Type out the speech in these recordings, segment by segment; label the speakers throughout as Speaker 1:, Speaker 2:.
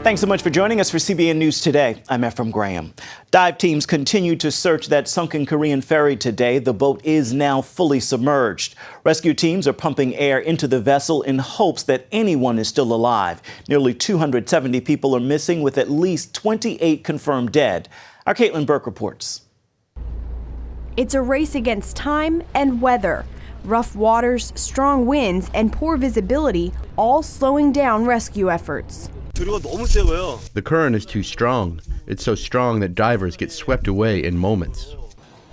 Speaker 1: Thanks so much for joining us for CBN News Today. I'm Ephraim Graham. Dive teams continue to search that sunken Korean ferry today. The boat is now fully submerged. Rescue teams are pumping air into the vessel in hopes that anyone is still alive. Nearly 270 people are missing, with at least 28 confirmed dead. Our Caitlin Burke reports.
Speaker 2: It's a race against time and weather. Rough waters, strong winds, and poor visibility all slowing down rescue efforts.
Speaker 3: The current is too strong. It's so strong that divers get swept away in moments.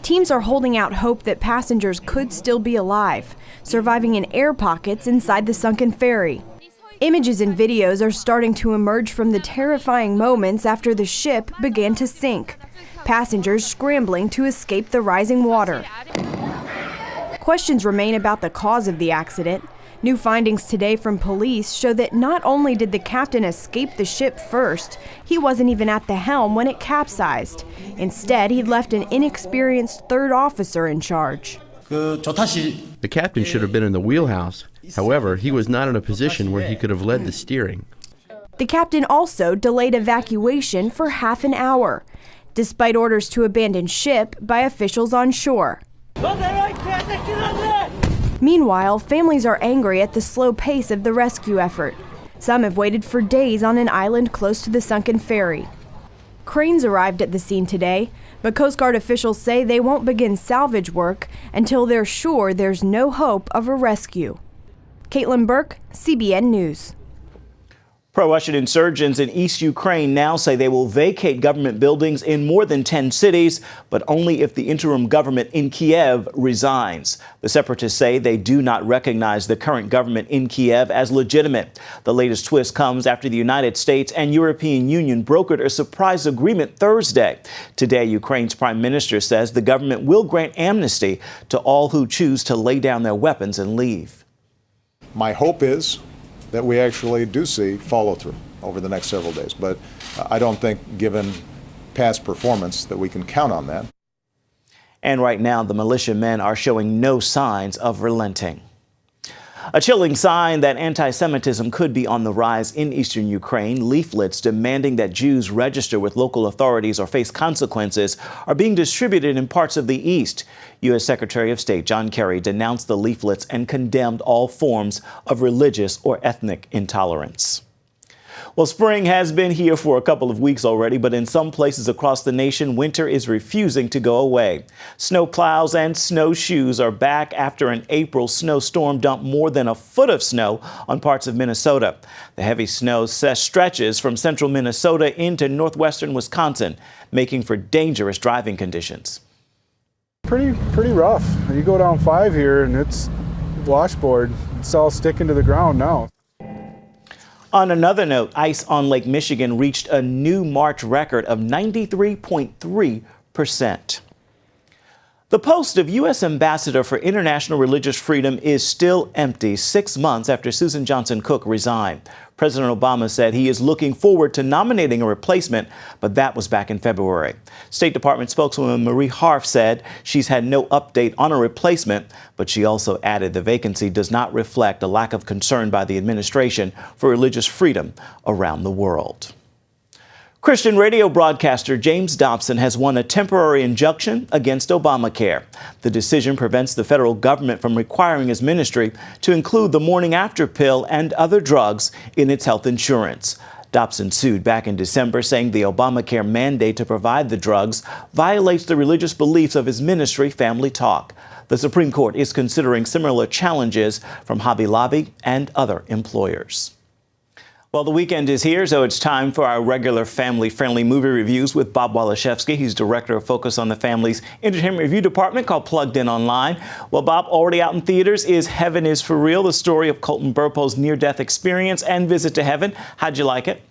Speaker 2: Teams are holding out hope that passengers could still be alive, surviving in air pockets inside the sunken ferry. Images and videos are starting to emerge from the terrifying moments after the ship began to sink. Passengers scrambling to escape the rising water. Questions remain about the cause of the accident. New findings today from police show that not only did the captain escape the ship first, he wasn't even at the helm when it capsized. Instead, he'd left an inexperienced third officer in charge.
Speaker 3: The captain should have been in the wheelhouse. However, he was not in a position where he could have led the steering.
Speaker 2: The captain also delayed evacuation for half an hour, despite orders to abandon ship by officials on shore. Meanwhile, families are angry at the slow pace of the rescue effort. Some have waited for days on an island close to the sunken ferry. Cranes arrived at the scene today, but Coast Guard officials say they won't begin salvage work until they're sure there's no hope of a rescue. Caitlin Burke, CBN News.
Speaker 1: Pro-Russian insurgents in East Ukraine now say they will vacate government buildings in more than 10 cities, but only if the interim government in Kiev resigns. The separatists say they do not recognize the current government in Kiev as legitimate. The latest twist comes after the United States and European Union brokered a surprise agreement Thursday. Today, Ukraine's prime minister says the government will grant amnesty to all who choose to lay down their weapons and leave.
Speaker 4: My hope is that we actually do see follow-through over the next several days. But I don't think, given past performance, that we can count on that.
Speaker 1: And right now, the militiamen are showing no signs of relenting. A chilling sign that anti-Semitism could be on the rise in eastern Ukraine. Leaflets demanding that Jews register with local authorities or face consequences are being distributed in parts of the east. U.S. Secretary of State John Kerry denounced the leaflets and condemned all forms of religious or ethnic intolerance. Well, spring has been here for a couple of weeks already, but in some places across the nation, winter is refusing to go away. Snow plows and snowshoes are back after an April snowstorm dumped more than a foot of snow on parts of Minnesota. The heavy snow stretches from central Minnesota into northwestern Wisconsin, making for dangerous driving conditions.
Speaker 5: Pretty rough. You go down 5 here and it's washboard. It's all sticking to the ground now.
Speaker 1: On another note, ice on Lake Michigan reached a new March record of 93.3%. The post of U.S. Ambassador for International Religious Freedom is still empty 6 months after Susan Johnson Cook resigned. President Obama said he is looking forward to nominating a replacement, but that was back in February. State Department spokeswoman Marie Harf said she's had no update on a replacement, but she also added the vacancy does not reflect a lack of concern by the administration for religious freedom around the world. Christian radio broadcaster James Dobson has won a temporary injunction against Obamacare. The decision prevents the federal government from requiring his ministry to include the morning after pill and other drugs in its health insurance. Dobson sued back in December, saying the Obamacare mandate to provide the drugs violates the religious beliefs of his ministry, Family Talk. The Supreme Court is considering similar challenges from Hobby Lobby and other employers. Well, the weekend is here, so it's time for our regular family-friendly movie reviews with Bob Waliszewski. He's director of Focus on the Family's entertainment review department called Plugged In Online. Well, Bob, already out in theaters is Heaven is for Real, the story of Colton Burpo's near-death experience and visit to heaven. How'd you like it?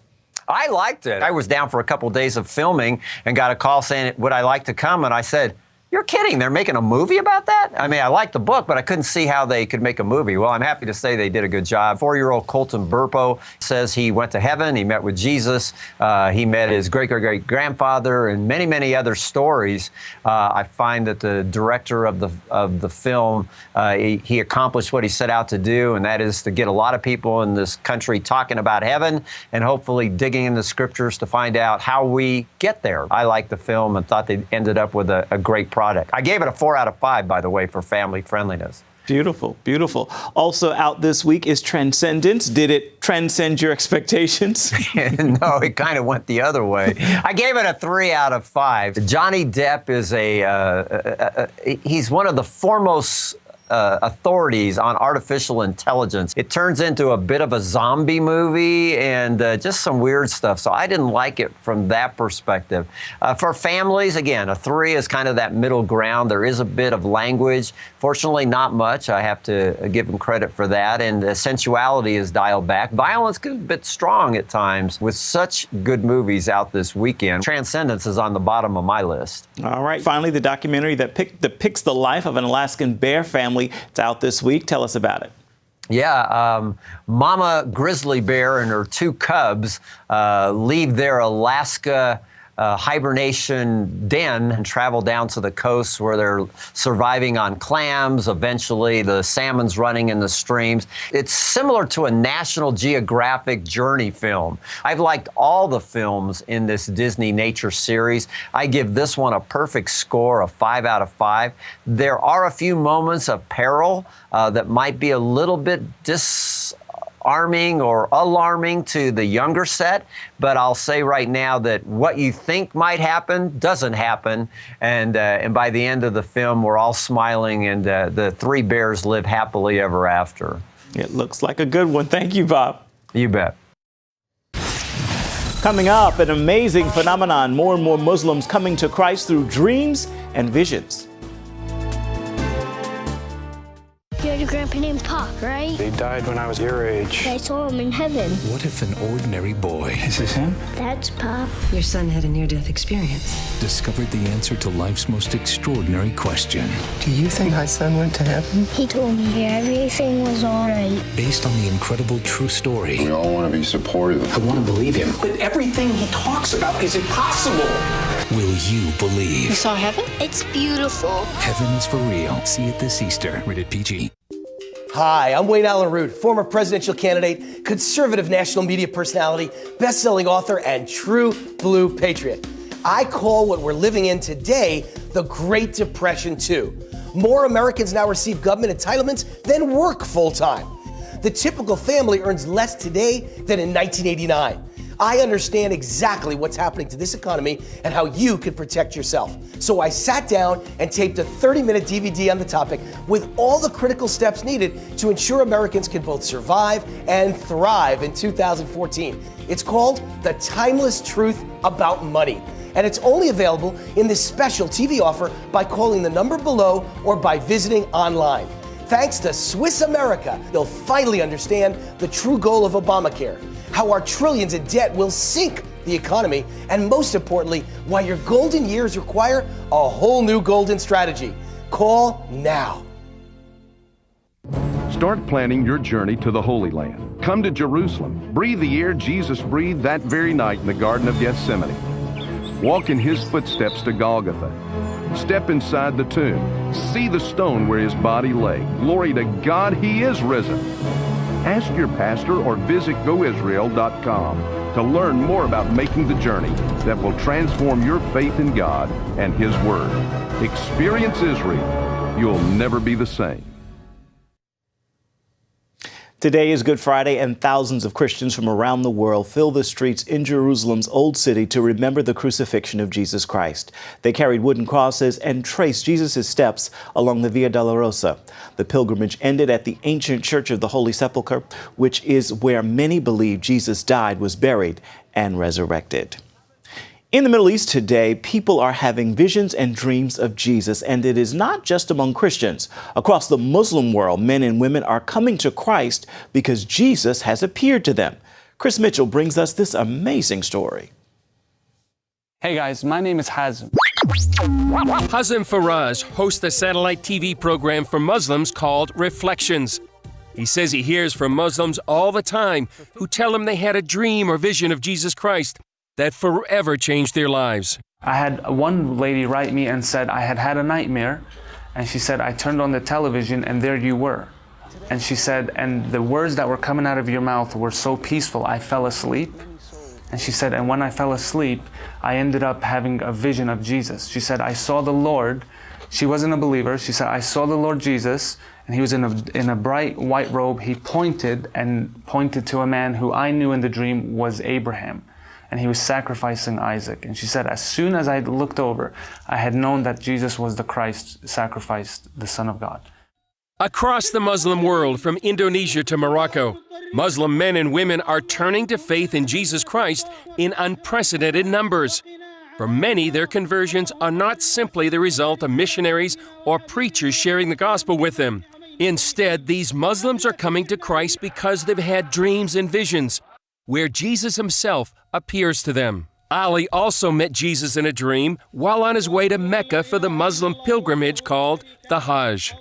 Speaker 6: I liked it. I was down for a couple days of filming and got a call saying, would I like to come? And I said, You're kidding. They're making a movie about that? I mean, I liked the book, but I couldn't see how they could make a movie. Well, I'm happy to say they did a good job. 4-year-old Colton Burpo says he went to heaven. He met with Jesus. He met his great-great-great-grandfather and many, many other stories. I find that the director of the film, he accomplished what he set out to do, and that is to get a lot of people in this country talking about heaven and hopefully digging in the scriptures to find out how we get there. I liked the film and thought they ended up with a great product. I gave it a 4 out of 5, by the way, for family friendliness.
Speaker 1: Beautiful, beautiful. Also out this week is Transcendence. Did it transcend your expectations?
Speaker 6: No, it kind of went the other way. I gave it a 3 out of 5. Johnny Depp is he's one of the foremost authorities on artificial intelligence. It turns into a bit of a zombie movie and just some weird stuff. So I didn't like it from that perspective. For families, again, a 3 is kind of that middle ground. There is a bit of language. Fortunately, not much. I have to give them credit for that. And the sensuality is dialed back. Violence gets a bit strong at times. With such good movies out this weekend, Transcendence is on the bottom of my list.
Speaker 1: All right. Finally, the documentary that depicts the life of an Alaskan bear family. It's out this week. Tell us about it.
Speaker 6: Yeah, Mama grizzly bear and her 2 cubs leave their Alaska hibernation den and travel down to the coast where they're surviving on clams. Eventually, the salmon's running in the streams. It's similar to a National Geographic journey film. I've liked all the films in this Disney nature series. I give this one a perfect score of 5 out of 5. There are a few moments of peril that might be a little bit disarming or alarming to the younger set, but I'll say right now that what you think might happen doesn't happen, and by the end of the film, we're all smiling, and the 3 bears live happily ever after.
Speaker 1: It looks like a good one. Thank you, Bob.
Speaker 6: You bet.
Speaker 1: Coming up, an amazing phenomenon. More and more Muslims coming to Christ through dreams and visions.
Speaker 7: You had a grandpa named Pop, right?
Speaker 5: He died when I was your age.
Speaker 7: I saw him in heaven.
Speaker 8: What if an ordinary boy
Speaker 5: Is this him?
Speaker 7: That's Pop.
Speaker 9: Your son had a near-death experience.
Speaker 8: discovered the answer to life's most extraordinary question?
Speaker 10: Do you think my son went to heaven?
Speaker 7: He told me everything was all right.
Speaker 8: Based on the incredible true story.
Speaker 11: We all want to be supportive.
Speaker 12: I want to believe him. But everything he talks about is impossible.
Speaker 8: Will you believe?
Speaker 7: You saw heaven? It's beautiful.
Speaker 8: Heaven is for real. See it this Easter. Rated PG.
Speaker 13: Hi, I'm Wayne Allen Root, former presidential candidate, conservative national media personality, best-selling author, and true blue patriot. I call what we're living in today the Great Depression 2. More Americans now receive government entitlements than work full-time. The typical family earns less today than in 1989. I understand exactly what's happening to this economy and how you can protect yourself. So I sat down and taped a 30-minute DVD on the topic with all the critical steps needed to ensure Americans can both survive and thrive in 2014. It's called The Timeless Truth About Money. And it's only available in this special TV offer by calling the number below or by visiting online. Thanks to Swiss America, you'll finally understand the true goal of Obamacare, how our trillions in debt will sink the economy, and most importantly, why your golden years require a whole new golden strategy. Call now.
Speaker 14: Start planning your journey to the Holy Land. Come to Jerusalem. Breathe the air Jesus breathed that very night in the Garden of Gethsemane. Walk in his footsteps to Golgotha. Step inside the tomb. See the stone where his body lay. Glory to God, he is risen. Ask your pastor or visit goisrael.com to learn more about making the journey that will transform your faith in God and his word. Experience Israel. You'll never be the same.
Speaker 1: Today is Good Friday, and thousands of Christians from around the world fill the streets in Jerusalem's Old City to remember the crucifixion of Jesus Christ. They carried wooden crosses and traced Jesus' steps along the Via Dolorosa. The pilgrimage ended at the ancient Church of the Holy Sepulchre, which is where many believe Jesus died, was buried, and resurrected. In the Middle East today, people are having visions and dreams of Jesus, and it is not just among Christians. Across the Muslim world, men and women are coming to Christ because Jesus has appeared to them. Chris Mitchell brings us this amazing story.
Speaker 15: Hey guys, my name is Hazm.
Speaker 11: Hazem Faraz hosts a satellite TV program for Muslims called Reflections. He says he hears from Muslims all the time who tell him they had a dream or vision of Jesus Christ that forever changed their lives.
Speaker 5: I had one lady write me and said I had a nightmare, and she said I turned on the television and there you were. And she said, and the words that were coming out of your mouth were so peaceful, I fell asleep. And she said, and when I fell asleep, I ended up having a vision of Jesus. She said, I saw the Lord. She wasn't a believer. She said, I saw the Lord Jesus, and he was in a bright white robe. He pointed to a man who I knew in the dream was Abraham, and he was sacrificing Isaac. And she said, as soon as I looked over, I had known that Jesus was the Christ, sacrificed the Son of God.
Speaker 11: Across the Muslim world, from Indonesia to Morocco, Muslim men and women are turning to faith in Jesus Christ in unprecedented numbers. For many, their conversions are not simply the result of missionaries or preachers sharing the gospel with them. Instead, these Muslims are coming to Christ because they've had dreams and visions where Jesus himself appears to them. Ali also met Jesus in a dream while on his way to Mecca for the Muslim pilgrimage called the Hajj.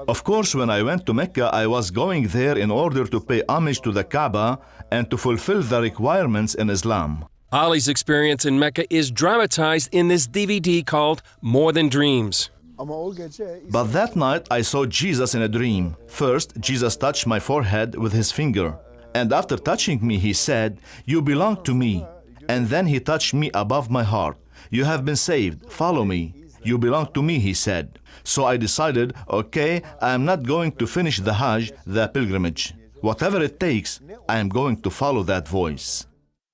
Speaker 15: Of course, when I went to Mecca, I was going there in order to pay homage to the Kaaba and to fulfill the requirements in Islam.
Speaker 11: Ali's experience in Mecca is dramatized in this DVD called More Than Dreams.
Speaker 15: But that night, I saw Jesus in a dream. First, Jesus touched my forehead with his finger. And after touching me, he said, "You belong to me." And then he touched me above my heart. "You have been saved. Follow me." "You belong to me," he said. So I decided, okay, I am not going to finish the Hajj, the pilgrimage. Whatever it takes, I am going to follow that voice.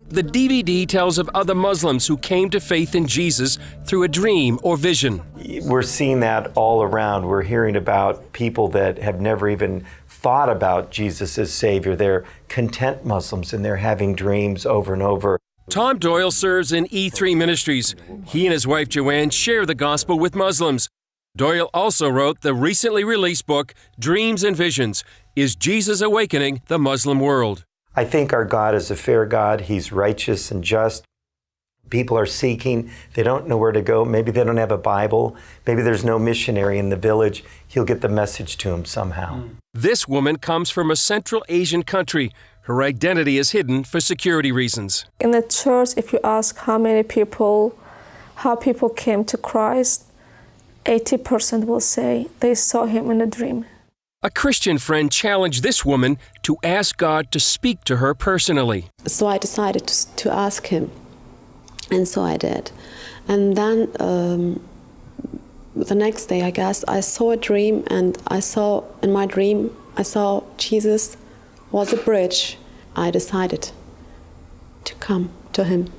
Speaker 11: The DVD tells of other Muslims who came to faith in Jesus through a dream or vision.
Speaker 16: We're seeing that all around. We're hearing about people that have never even thought about Jesus as Savior. They're content Muslims and they're having dreams over and over.
Speaker 11: Tom Doyle serves in E3 Ministries. He and his wife Joanne share the gospel with Muslims. Doyle also wrote the recently released book, Dreams and Visions, Is Jesus Awakening the Muslim World?
Speaker 16: I think our God is a fair God. He's righteous and just. People are seeking. They don't know where to go. Maybe they don't have a Bible. Maybe there's no missionary in the village. He'll get the message to them somehow.
Speaker 11: This woman comes from a Central Asian country. Her identity is hidden for security reasons.
Speaker 17: In the church, if you ask how people came to Christ, 80% will say they saw him in a dream.
Speaker 11: A Christian friend challenged this woman to ask God to speak to her personally.
Speaker 18: So I decided to ask him, and so I did. And then the next day, I guess, I saw a dream, and in my dream, I saw Jesus was a bridge. I decided to come to him.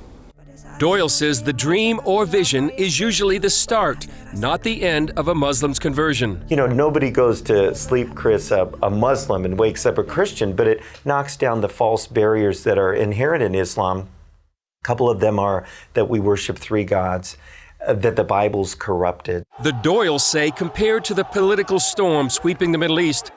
Speaker 11: Doyle says the dream or vision is usually the start, not the end of a Muslim's conversion.
Speaker 16: You know, nobody goes to sleep, Chris, a Muslim and wakes up a Christian, but it knocks down the false barriers that are inherent in Islam. A couple of them are that we worship three gods, that the Bible's corrupted.
Speaker 11: The Doyles say compared to the political storm sweeping the Middle East,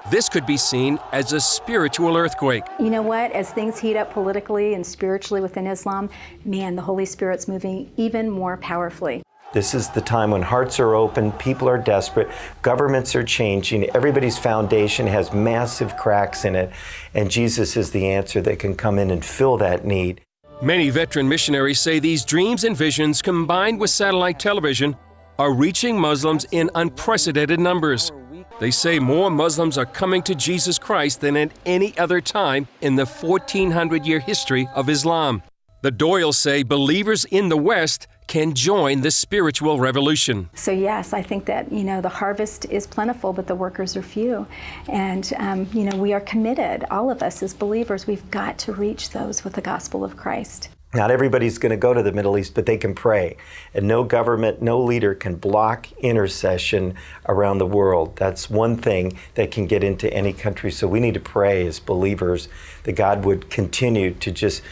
Speaker 11: this could be seen as a spiritual earthquake.
Speaker 19: You know what? As things heat up politically and spiritually within Islam, man, the Holy Spirit's moving even more powerfully.
Speaker 16: This is the time when hearts are open, people are desperate, governments are changing, everybody's foundation has massive cracks in it, and Jesus is the answer that can come in and fill that need.
Speaker 11: Many veteran missionaries say these dreams and visions, combined with satellite television, are reaching Muslims in unprecedented numbers. They say more Muslims are coming to Jesus Christ than at any other time in the 1400-year history of Islam. The Doyles say believers in the West can join the spiritual revolution.
Speaker 19: So yes, I think that, the harvest is plentiful, but the workers are few. And, we are committed, all of us as believers, we've got to reach those with the gospel of Christ.
Speaker 16: Not everybody's going to go to the Middle East, but they can pray. And no government, no leader can block intercession around the world. That's one thing that can get into any country. So we need to pray as believers that God would continue to just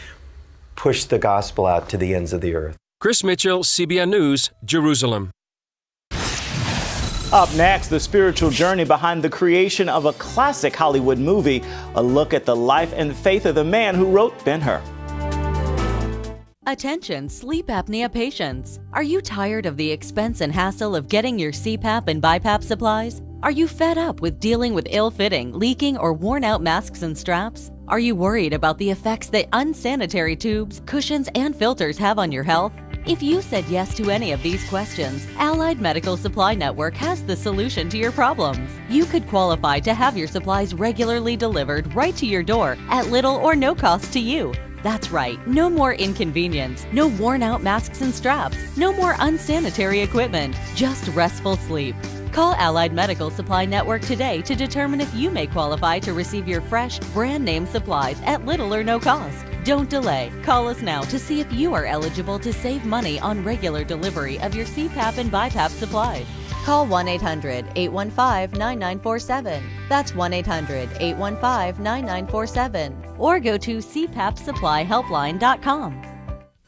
Speaker 16: push the gospel out to the ends of the earth.
Speaker 11: Chris Mitchell, CBN News, Jerusalem.
Speaker 1: Up next, the spiritual journey behind the creation of a classic Hollywood movie, a look at the life and faith of the man who wrote Ben-Hur.
Speaker 20: Attention sleep apnea patients. Are you tired of the expense and hassle of getting your CPAP and BiPAP supplies? Are you fed up with dealing with ill-fitting, leaking, or worn-out masks and straps? Are you worried about the effects that unsanitary tubes, cushions, and filters have on your health? If you said yes to any of these questions, Allied Medical Supply Network has the solution to your problems. You could qualify to have your supplies regularly delivered right to your door at little or no cost to you. That's right, no more inconvenience, no worn-out masks and straps, no more unsanitary equipment, just restful sleep. Call Allied Medical Supply Network today to determine if you may qualify to receive your fresh, brand-name supplies at little or no cost. Don't delay. Call us now to see if you are eligible to save money on regular delivery of your CPAP and BiPAP supplies. Call 1-800-815-9947. That's 1-800-815-9947. Or go to cpapsupplyhelpline.com.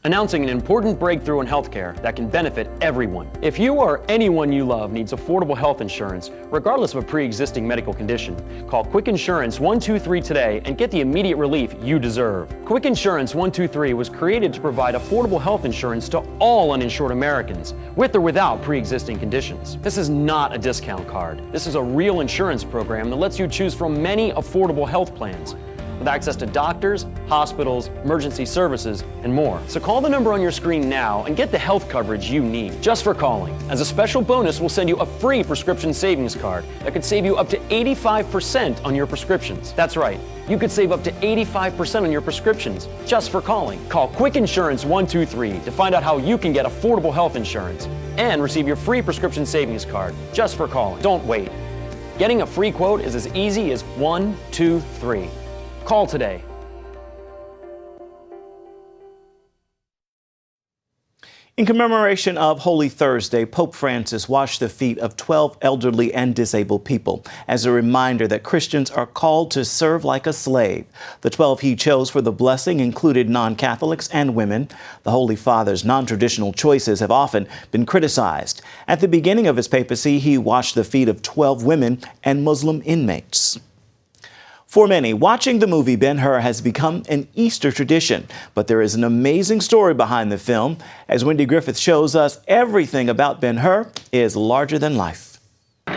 Speaker 21: Announcing an important breakthrough in healthcare that can benefit everyone. If you or anyone you love needs affordable health insurance, regardless of a pre-existing medical condition, call Quick Insurance 123 today and get the immediate relief you deserve. Quick Insurance 123 was created to provide affordable health insurance to all uninsured Americans, with or without pre-existing conditions. This is not a discount card. This is a real insurance program that lets you choose from many affordable health plans, with access to doctors, hospitals, emergency services, and more. So call the number on your screen now and get the health coverage you need just for calling. As a special bonus, we'll send you a free prescription savings card that could save you up to 85% on your prescriptions. That's right, you could save up to 85% on your prescriptions just for calling. Call Quick Insurance 123 to find out how you can get affordable health insurance and receive your free prescription savings card just for calling. Don't wait. Getting a free quote is as easy as 1, 2, 3. Call today.
Speaker 1: In commemoration of Holy Thursday, Pope Francis washed the feet of 12 elderly and disabled people as a reminder that Christians are called to serve like a slave. The 12 he chose for the blessing included non-Catholics and women. The Holy Father's non-traditional choices have often been criticized. At the beginning of his papacy, he washed the feet of 12 women and Muslim inmates. For many, watching the movie Ben-Hur has become an Easter tradition, but there is an amazing story behind the film. As Wendy Griffith shows us, everything about Ben-Hur is larger than life.
Speaker 22: The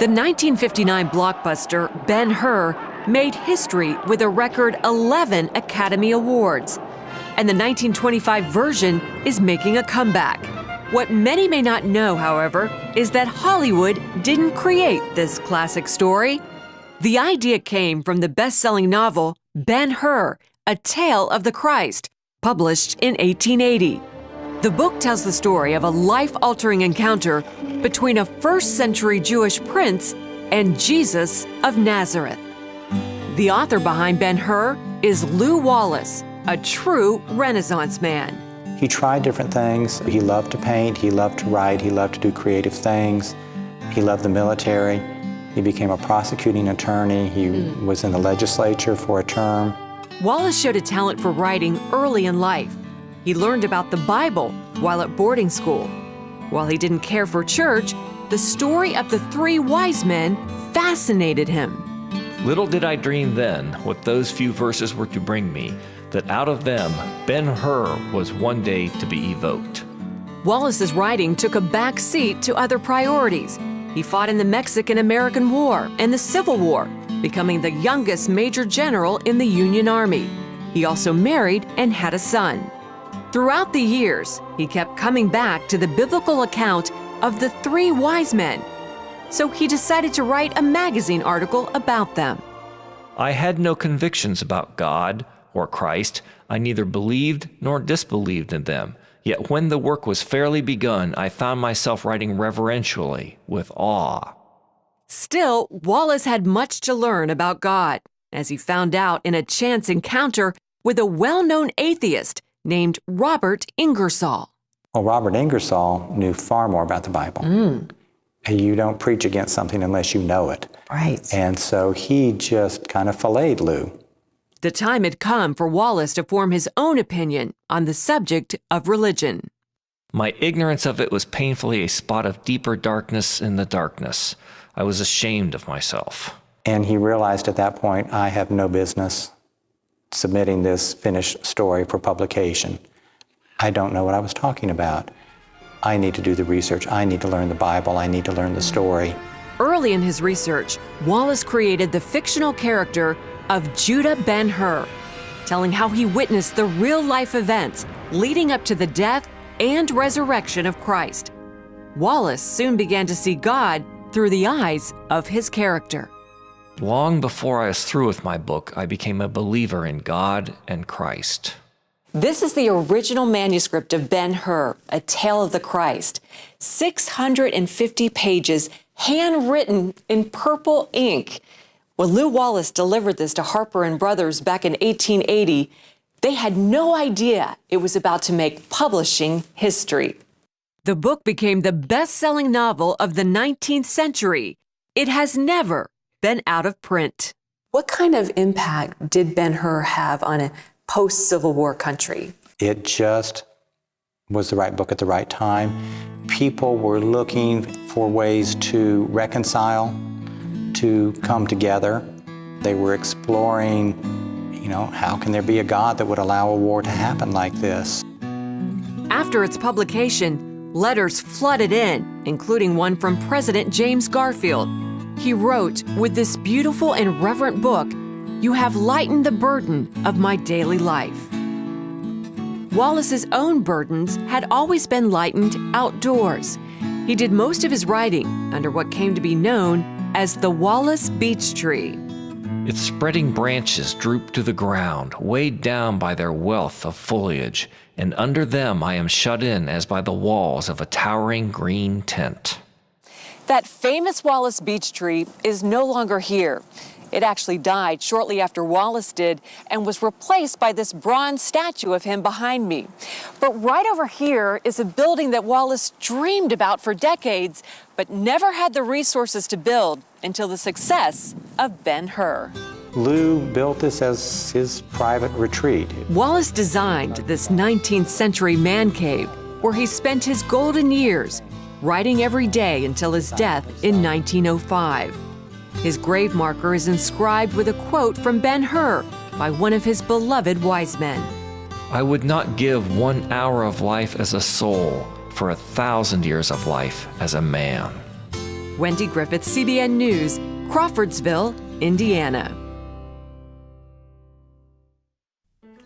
Speaker 22: 1959 blockbuster Ben-Hur made history with a record 11 Academy Awards, and the 1925 version is making a comeback. What many may not know, however, is that Hollywood didn't create this classic story. The idea came from the best-selling novel Ben-Hur, A Tale of the Christ, published in 1880. The book tells the story of a life-altering encounter between a first-century Jewish prince and Jesus of Nazareth. The author behind Ben-Hur is Lew Wallace, a true Renaissance man.
Speaker 23: He tried different things. He loved to paint, he loved to write, he loved to do creative things. He loved the military. He became a prosecuting attorney. He was in the legislature for a term.
Speaker 22: Wallace showed a talent for writing early in life. He learned about the Bible while at boarding school. While he didn't care for church, the story of the three wise men fascinated him.
Speaker 24: Little did I dream then what those few verses were to bring me, that out of them Ben-Hur was one day to be evoked.
Speaker 22: Wallace's writing took a back seat to other priorities. He fought in the Mexican-American War and the Civil War, becoming the youngest major general in the Union Army. He also married and had a son. Throughout the years, he kept coming back to the biblical account of the three wise men. So he decided to write a magazine article about them.
Speaker 24: I had no convictions about God or Christ. I neither believed nor disbelieved in them. Yet when the work was fairly begun, I found myself writing reverentially, with awe.
Speaker 22: Still, Wallace had much to learn about God, as he found out in a chance encounter with a well-known atheist named Robert Ingersoll.
Speaker 23: Well, Robert Ingersoll knew far more about the Bible. You don't preach against something unless you know it.
Speaker 22: Right.
Speaker 23: And so he just kind of filleted Lew.
Speaker 22: The time had come for Wallace to form his own opinion on the subject of religion.
Speaker 24: My ignorance of it was painfully a spot of deeper darkness in the darkness. I was ashamed of myself.
Speaker 23: And he realized at that point, I have no business submitting this finished story for publication. I don't know what I was talking about. I need to do the research. I need to learn the Bible. I need to learn the story.
Speaker 22: Early in his research, Wallace created the fictional character of Judah Ben-Hur, telling how he witnessed the real-life events leading up to the death and resurrection of Christ. Wallace soon began to see God through the eyes of his character.
Speaker 24: Long before I was through with my book, I became a believer in God and Christ.
Speaker 22: This is the original manuscript of Ben-Hur, A Tale of the Christ. 650 pages, handwritten in purple ink. When Lew Wallace delivered this to Harper and Brothers back in 1880, they had no idea it was about to make publishing history. The book became the best-selling novel of the 19th century. It has never been out of print.
Speaker 2: What kind of impact did Ben-Hur have on a post-Civil War country?
Speaker 23: It just was the right book at the right time. People were looking for ways to reconcile, to come together. They were exploring, how can there be a God that would allow a war to happen like this?
Speaker 22: After its publication, letters flooded in, including one from President James Garfield. He wrote, "With this beautiful and reverent book, you have lightened the burden of my daily life." Wallace's own burdens had always been lightened outdoors. He did most of his writing under what came to be known as the Wallace Beech Tree.
Speaker 24: Its spreading branches droop to the ground, weighed down by their wealth of foliage, and under them I am shut in as by the walls of a towering green tent.
Speaker 22: That famous Wallace Beech Tree is no longer here. It actually died shortly after Wallace did and was replaced by this bronze statue of him behind me. But right over here is a building that Wallace dreamed about for decades, but never had the resources to build until the success of Ben-Hur.
Speaker 23: Lew built this as his private retreat.
Speaker 22: Wallace designed this 19th century man cave where he spent his golden years, writing every day until his death in 1905. His grave marker is inscribed with a quote from Ben-Hur by one of his beloved wise men.
Speaker 24: I would not give 1 hour of life as a soul for 1,000 years of life as a man.
Speaker 22: Wendy Griffith, CBN News, Crawfordsville, Indiana.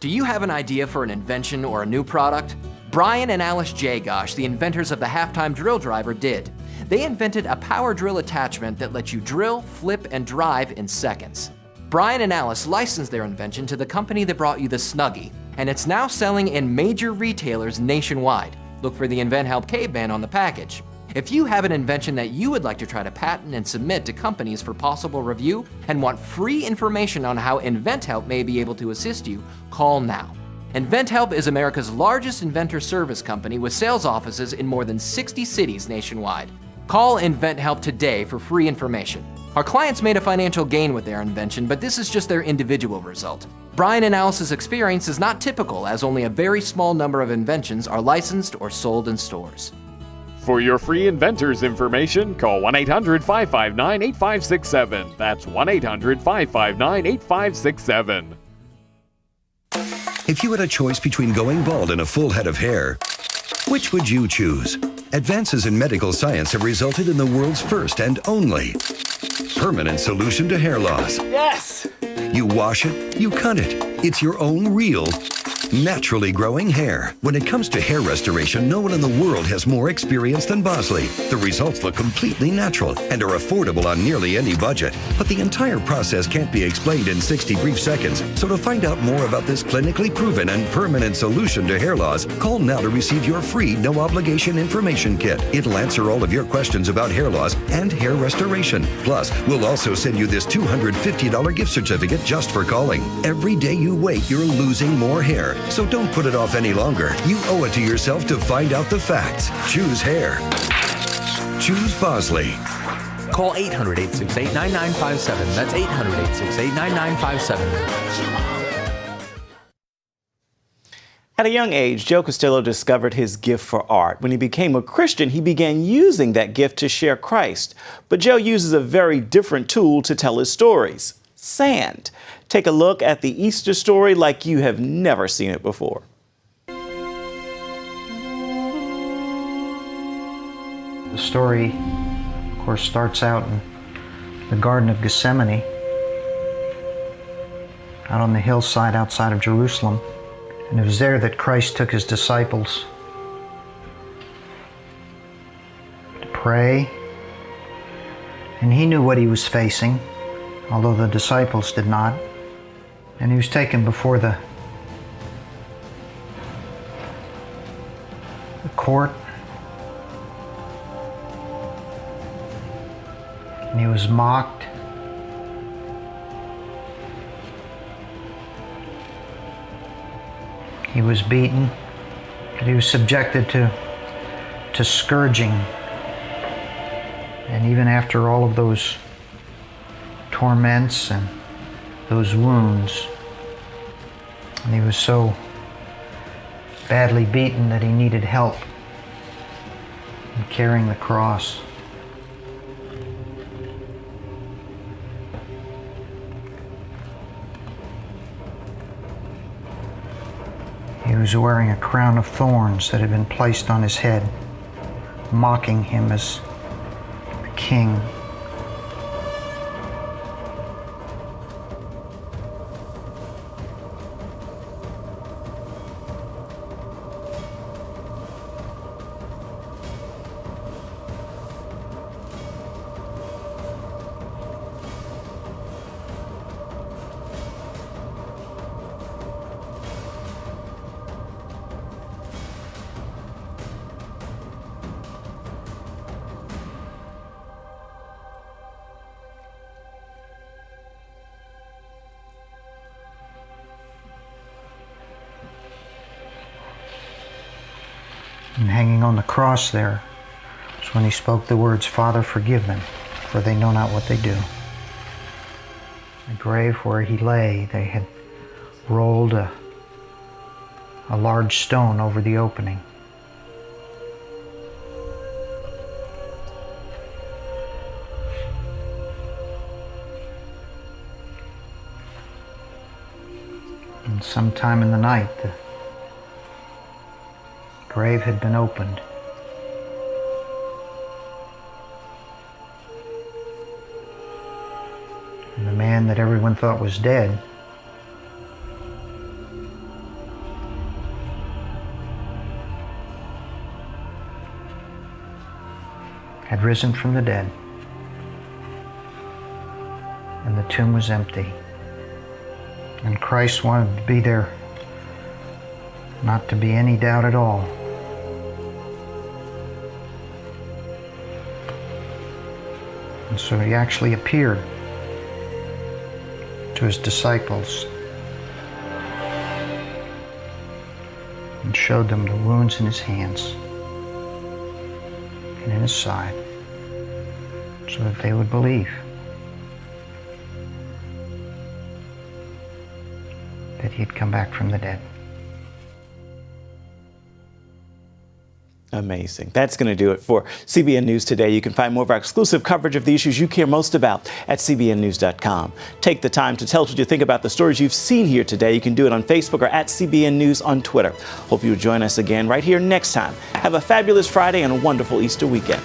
Speaker 3: Do you have an idea for an invention or a new product? Brian and Alice Jagosh, the inventors of the halftime drill driver, did. They invented a power drill attachment that lets you drill, flip, and drive in seconds. Brian and Alice licensed their invention to the company that brought you the Snuggie, and it's now selling in major retailers nationwide. Look for the Invent Help Caveman on the package. If you have an invention that you would like to try to patent and submit to companies for possible review and want free information on how Invent Help may be able to assist you, call now. Invent Help is America's largest inventor service company with sales offices in more than 60 cities nationwide. Call Invent Help today for free information. Our clients made a financial gain with their invention, but this is just their individual result. Brian and Alice's experience is not typical, as only a very small number of inventions are licensed or sold in stores.
Speaker 4: For your free inventors information, call 1-800-559-8567. That's 1-800-559-8567.
Speaker 6: If you had a choice between going bald and a full head of hair, which would you choose? Advances in medical science have resulted in the world's first and only permanent solution to hair loss.
Speaker 4: Yes!
Speaker 6: You wash it, you cut it. It's your own real, naturally growing hair. When it comes to hair restoration, no one in the world has more experience than Bosley. The results look completely natural and are affordable on nearly any budget. But the entire process can't be explained in 60 brief seconds. So to find out more about this clinically proven and permanent solution to hair loss, call now to receive your free no-obligation information kit. It'll answer all of your questions about hair loss and hair restoration. Plus, we'll also send you this $250 gift certificate just for calling. Every day you wait, you're losing more hair. So don't put it off any longer. You owe it to yourself to find out the facts. Choose hair. Choose Bosley.
Speaker 3: Call 800-868-9957. That's 800-868-9957.
Speaker 1: At a young age, Joe Costello discovered his gift for art. When he became a Christian, he began using that gift to share Christ. But Joe uses a very different tool to tell his stories. sand. Take a look at the Easter story like you have never seen it before.
Speaker 7: The story, of course, starts out in the Garden of Gethsemane, out on the hillside outside of Jerusalem. And it was there that Christ took his disciples to pray. And he knew what he was facing, although the disciples did not. And he was taken before the court. And he was mocked. He was beaten. And he was subjected to scourging. And even after all of those torments and those wounds, and he was so badly beaten that he needed help in carrying the cross. He was wearing a crown of thorns that had been placed on his head, mocking him as the king. And hanging on the cross there was when he spoke the words, "Father, forgive them, for they know not what they do." The grave where he lay, they had rolled a large stone over the opening. And sometime in the night, the grave had been opened. And the man that everyone thought was dead had risen from the dead, and the tomb was empty. And Christ wanted to be there, not to be any doubt at all. And so he actually appeared to his disciples and showed them the wounds in his hands and in his side, so that they would believe that he had come back from the dead.
Speaker 1: Amazing. That's going to do it for CBN News Today. You can find more of our exclusive coverage of the issues you care most about at cbnnews.com. Take the time to tell us what you think about the stories you've seen here today. You can do it on Facebook or at CBN News on Twitter. Hope you'll join us again right here next time. Have a fabulous Friday and a wonderful Easter weekend.